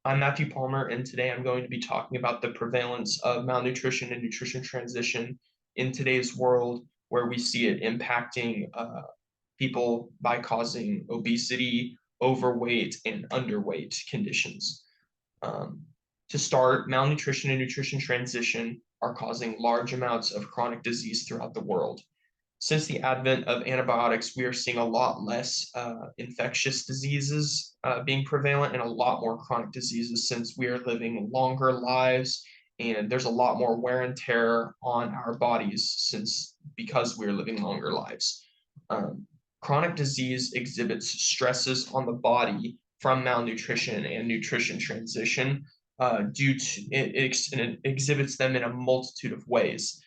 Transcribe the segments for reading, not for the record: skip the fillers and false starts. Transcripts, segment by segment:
I'm Matthew Palmer, and today I'm going to be talking about the prevalence of malnutrition and nutrition transition in today's world, where we see it impacting people by causing obesity, overweight, and underweight conditions. Um, to start, malnutrition and nutrition transition are causing large amounts of chronic disease throughout the world. Since the advent of antibiotics, we are seeing a lot less infectious diseases being prevalent and a lot more chronic diseases since we are living longer lives and there's a lot more wear and tear on our bodies since because we're living longer lives. Um, Chronic disease exhibits stresses on the body from malnutrition and nutrition transition due to it exhibits them in a multitude of ways.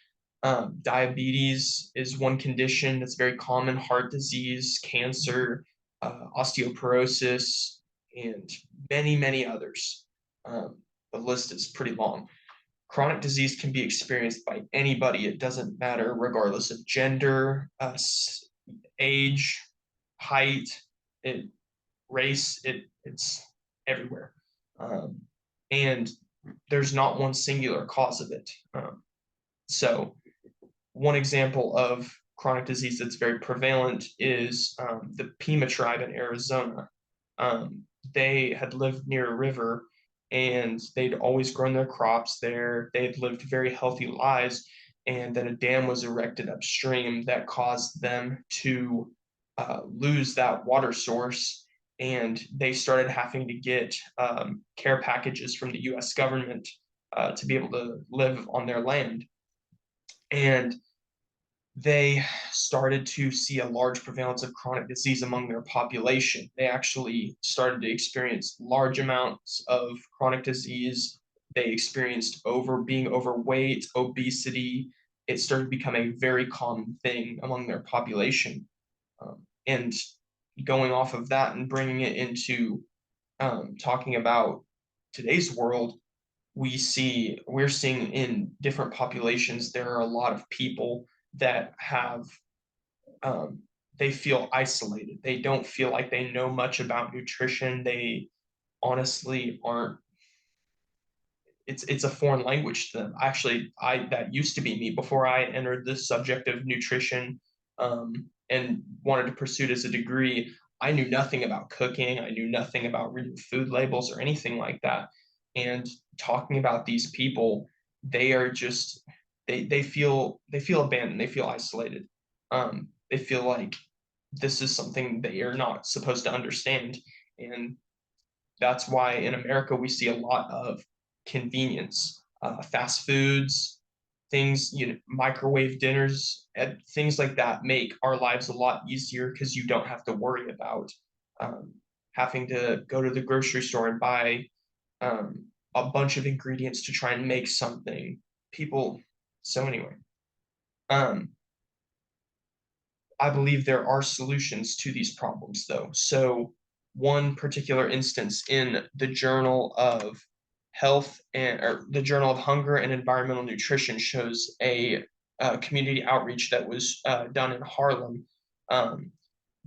Diabetes is one condition that's very common, heart disease, cancer, osteoporosis, and many, many others. The list is pretty long. Chronic disease can be experienced by anybody. It doesn't matter, regardless of gender, age, height, it, race, it's everywhere. Um, and there's not one singular cause of it. So one example of chronic disease that's very prevalent is the Pima tribe in Arizona. They had lived near a river and they'd always grown their crops there. They had lived very healthy lives. And then a dam was erected upstream that caused them to lose that water source. And they started having to get care packages from the US government to be able to live on their land. And they started to see a large prevalence of chronic disease among their population. They actually started to experience large amounts of chronic disease. They experienced being overweight, obesity. It started to become a very common thing among their population. And going off of that and bringing it into talking about today's world, we're seeing in different populations there are a lot of people that have um, they feel isolated. They don't feel like they know much about nutrition. They honestly aren't. It's a foreign language to them. Actually, I that used to be me before I entered the subject of nutrition and wanted to pursue it as a degree. I knew nothing about cooking. I knew nothing about reading food labels or anything like that. And talking about these people, they are just they feel abandoned. They feel isolated. They feel like this is something they are not supposed to understand. And that's why in America we see a lot of convenience, fast foods, things, microwave dinners, and things like that make our lives a lot easier because you don't have to worry about um, having to go to the grocery store and buy a bunch of ingredients to try and make something. People, so anyway, um, I believe there are solutions to these problems, though. So, one particular instance in the Journal of Health and or the Journal of Hunger and Environmental Nutrition shows a community outreach that was done in Harlem. Um,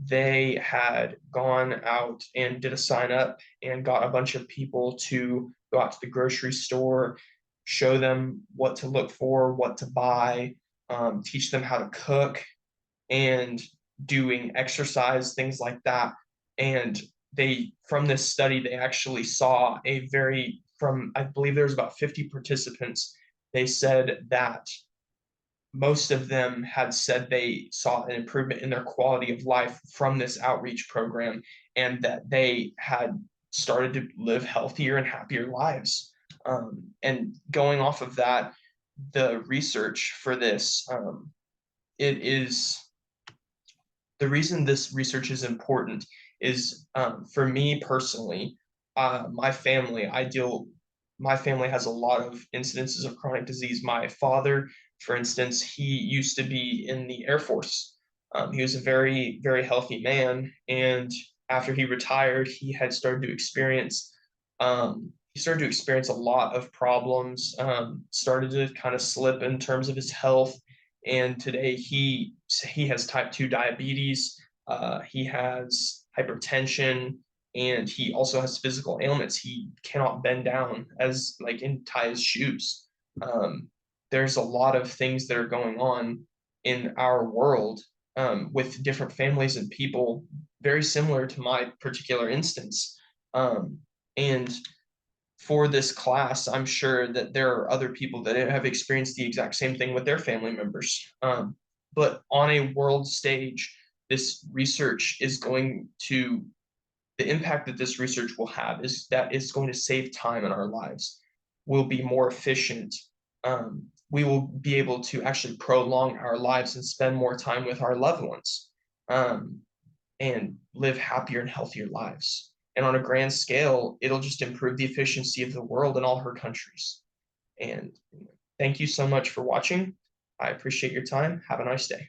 they had gone out and did a sign up and got a bunch of people to go out to the grocery store, show them what to look for, what to buy, teach them how to cook and doing exercise, things like that. And from this study, they actually saw I believe there was about 50 participants. They said that most of them had said they saw an improvement in their quality of life from this outreach program and that they had started to live healthier and happier lives. And going off of that, the research for this, it is the reason this research is important is for me personally, my family has a lot of incidences of chronic disease. My father, for instance, he used to be in the Air Force. He was a very, very healthy man. And after he retired, he started to experience a lot of problems, started to kind of slip in terms of his health and today he has type 2 diabetes. He has hypertension. and he also has physical ailments. He cannot bend down as like and tie his shoes. Um, there's a lot of things that are going on in our world with different families and people, very similar to my particular instance. Um, and for this class, I'm sure that there are other people that have experienced the exact same thing with their family members. But on a world stage, this research is going to, the impact that this research will have is that it's going to save time in our lives. We'll be more efficient. We will be able to actually prolong our lives and spend more time with our loved ones. Um, and live happier and healthier lives. And on a grand scale, it'll just improve the efficiency of the world in all her countries. And thank you so much for watching. I appreciate your time. Have a nice day.